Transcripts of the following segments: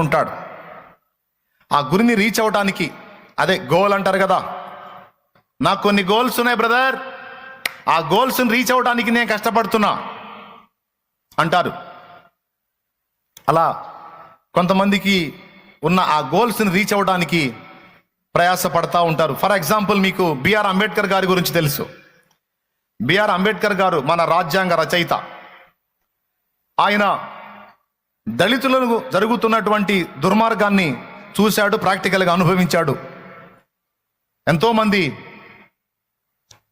ఉంటాడు. ఆ గురిని రీచ్ అవ్వడానికి, అదే గోల్ అంటారు కదా, నాకు కొన్ని గోల్స్ ఉన్నాయి బ్రదర్, ఆ గోల్స్ని రీచ్ అవ్వడానికి నేను కష్టపడుతున్నా అంటారు. అలా కొంతమందికి ఉన్న ఆ గోల్స్ని రీచ్ అవ్వడానికి ప్రయాసపడతా ఉంటారు. ఫర్ ఎగ్జాంపుల్, మీకు బిఆర్ అంబేద్కర్ గారి గురించి తెలుసు. బిఆర్ అంబేద్కర్ గారు మన రాజ్యాంగ రచయిత. ఆయన దళితులకు జరుగుతున్నటువంటి దుర్మార్గాన్ని చూశాడు, ప్రాక్టికల్గా అనుభవించాడు. ఎంతోమంది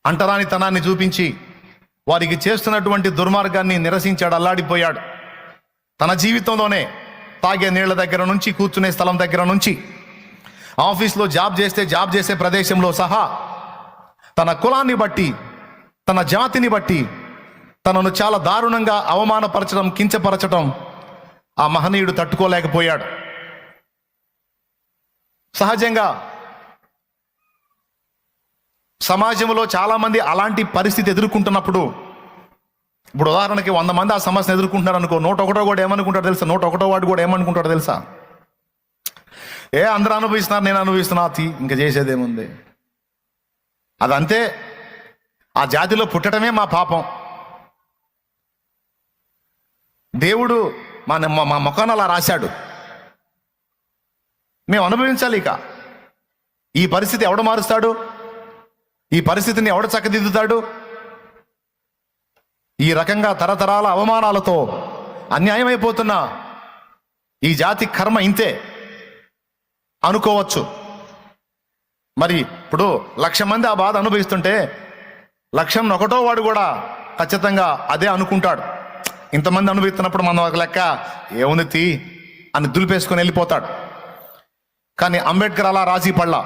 అంటరానితనాన్ని చూపించి వారికి చేస్తున్నటువంటి దుర్మార్గాన్ని నిరసించాడు, అల్లాడిపోయాడు. తన జీవితంలోనే తాగే నీళ్ల దగ్గర నుంచి, కూర్చునే స్థలం దగ్గర నుంచి, ఆఫీస్లో జాబ్ చేసే ప్రదేశంలో సహా తన కులాన్ని బట్టి, తన జాతిని బట్టి తనను చాలా దారుణంగా అవమానపరచడం, కించపరచడం ఆ మహనీయుడు తట్టుకోలేకపోయాడు. సహజంగా సమాజంలో చాలామంది అలాంటి పరిస్థితి ఎదుర్కొంటున్నప్పుడు, ఇప్పుడు ఉదాహరణకి 100 మంది ఆ సమస్యను ఎదుర్కొంటున్నారు అనుకో, 101 కూడా ఏమనుకుంటాడో తెలుసా? 101 వాడు కూడా ఏమనుకుంటాడో తెలుసా? అందరూ అనుభవిస్తున్నారు, నేను అనుభవిస్తున్నా, ఇంకా చేసేదేముంది, అదంతే, ఆ జాతిలో పుట్టడమే మా పాపం, దేవుడు మా ముఖాన్ని అలా రాశాడు, మేము అనుభవించాలి. ఇక ఈ పరిస్థితి ఎవడు మారుస్తాడు? ఈ పరిస్థితిని ఎవడు చక్కదిద్దుతాడు? ఈ రకంగా తరతరాల అవమానాలతో అన్యాయమైపోతున్న ఈ జాతి కర్మ ఇంతే అనుకోవచ్చు. మరి ఇప్పుడు 1,00,000 మంది ఆ బాధ అనుభవిస్తుంటే 101వ వాడు కూడా ఖచ్చితంగా అదే అనుకుంటాడు. ఇంతమంది అనుభవిస్తున్నప్పుడు మనం ఒక లెక్క ఏముంది అని దులిపేసుకొని వెళ్ళిపోతాడు. కానీ అంబేద్కర్ అలా రాజీ పడలా.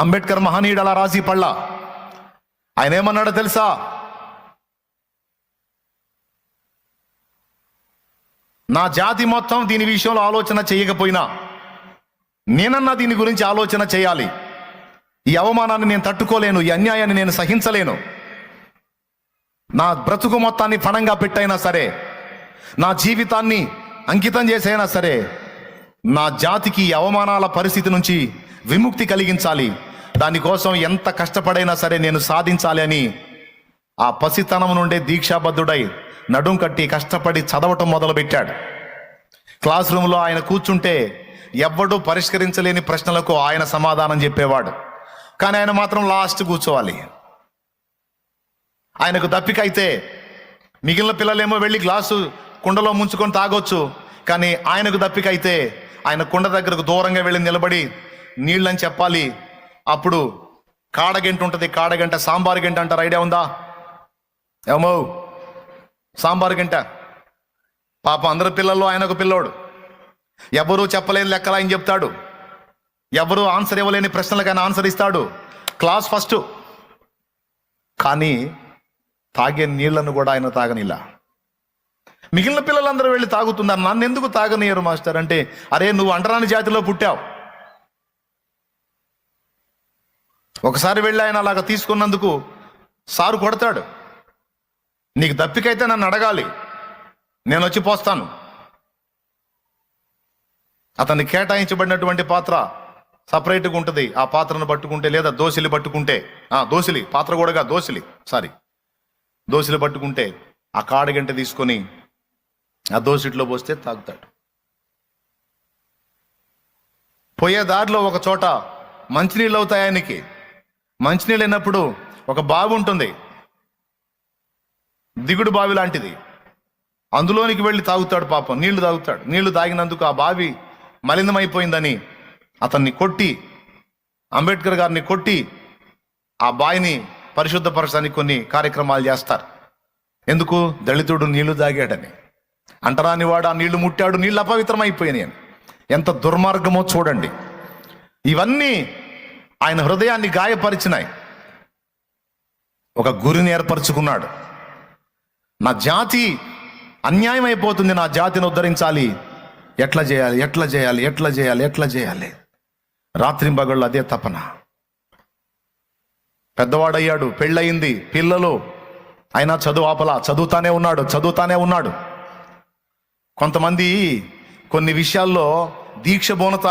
అంబేద్కర్ మహనీయుడు అలా రాజీ పడలా. ఆయన ఏమన్నాడో తెలుసా? నా జాతి మొత్తం దీని విషయంలో ఆలోచన చేయకపోయినా నేనన్నా దీని గురించి ఆలోచన చేయాలి. ఈ అవమానాన్ని నేను తట్టుకోలేను, ఈ అన్యాయాన్ని నేను సహించలేను. నా బ్రతుకు మొత్తాన్ని పణంగా పెట్టైనా సరే, నా జీవితాన్ని అంకితం చేసైనా సరే, నా జాతికి ఈ అవమానాల పరిస్థితి నుంచి విముక్తి కలిగించాలి. దానికోసం ఎంత కష్టపడైనా సరే నేను సాధించాలి అని ఆ పసితనం నుండే దీక్షాబద్ధుడై నడుం కట్టి కష్టపడి చదవటం మొదలుపెట్టాడు. క్లాస్ రూమ్లో ఆయన కూర్చుంటే ఎవ్వడూ పరిష్కరించలేని ప్రశ్నలకు ఆయన సమాధానం చెప్పేవాడు. కానీ ఆయన మాత్రం లాస్ట్ కూర్చోవాలి. ఆయనకు దప్పిక అయితే మిగిలిన పిల్లలేమో వెళ్ళి గ్లాసు కుండలో ముంచుకొని తాగొచ్చు. కానీ ఆయనకు దప్పిక అయితే ఆయన కుండ దగ్గరకు దూరంగా వెళ్ళి నిలబడి నీళ్ళని చెప్పాలి. అప్పుడు కాడగంట ఉంటుంది, కాడగంట సాంబారు గంట అంటారు, ఐడియా ఉందా? ఏమో సాంబారు గంట. పాపం అందరి పిల్లల్లో ఆయన ఒక పిల్లోడు. ఎవరూ చెప్పలేని లెక్కలు ఆయన చెప్తాడు, ఎవరూ ఆన్సర్ ఇవ్వలేని ప్రశ్నలకు ఆయన ఆన్సర్ ఇస్తాడు. Class first. కానీ తాగే నీళ్లను కూడా ఆయన తాగనిలా. మిగిలిన పిల్లలందరూ వెళ్ళి తాగుతున్నారు, నన్ను ఎందుకు తాగనియరు మాస్టర్ అంటే, అరే నువ్వు అంటరాని జాతిలో పుట్టావు. ఒకసారి వెళ్ళి ఆయన అలాగా తీసుకున్నందుకు సారు కొడతాడు. నీకు దప్పికైతే నన్ను అడగాలి, నేను వచ్చి పోస్తాను. అతన్ని కేటాయించబడినటువంటి పాత్ర సపరేట్గా ఉంటుంది. ఆ పాత్రను పట్టుకుంటే, లేదా దోసిలి పట్టుకుంటే, దోసిలి పాత్ర కూడా దోసిలి పట్టుకుంటే ఆ కాడగంట తీసుకొని ఆ దోసిట్లో పోస్తే తాగుతాడు. పోయే దారిలో ఒక చోట మంచినీళ్ళు అవుతాయి ఆయనకి. మంచినీళ్ళు అయినప్పుడు ఒక బావి ఉంటుంది, దిగుడు బావి లాంటిది. అందులోనికి వెళ్ళి తాగుతాడు. పాపం నీళ్లు తాగుతాడు. నీళ్లు తాగినందుకు ఆ బావి మలినమైపోయిందని అతన్ని కొట్టి, అంబేద్కర్ గారిని కొట్టి ఆ బావిని పరిశుద్ధపరచడానికి కొన్ని కార్యక్రమాలు చేస్తారు. ఎందుకు? దళితుడు నీళ్లు తాగాడని. అంటరాని వాడు ఆ నీళ్లు ముట్టాడు, నీళ్ళు అపవిత్రమైపోయినాయి అని. ఎంత దుర్మార్గమో చూడండి. ఇవన్నీ ఆయన హృదయాన్ని గాయపరిచినాయి. ఒక గురిని ఏర్పరచుకున్నాడు. నా జాతి అన్యాయం అయిపోతుంది, నా జాతిని ఉద్ధరించాలి, ఎట్లా చేయాలి. రాత్రింబగళ్ళు అదే తపన. పెద్దవాడయ్యాడు, పెళ్ళయింది, పిల్లలు, అయినా చదువు ఆపలా, చదువుతానే ఉన్నాడు. కొంతమంది కొన్ని విషయాల్లో దీక్ష బోనత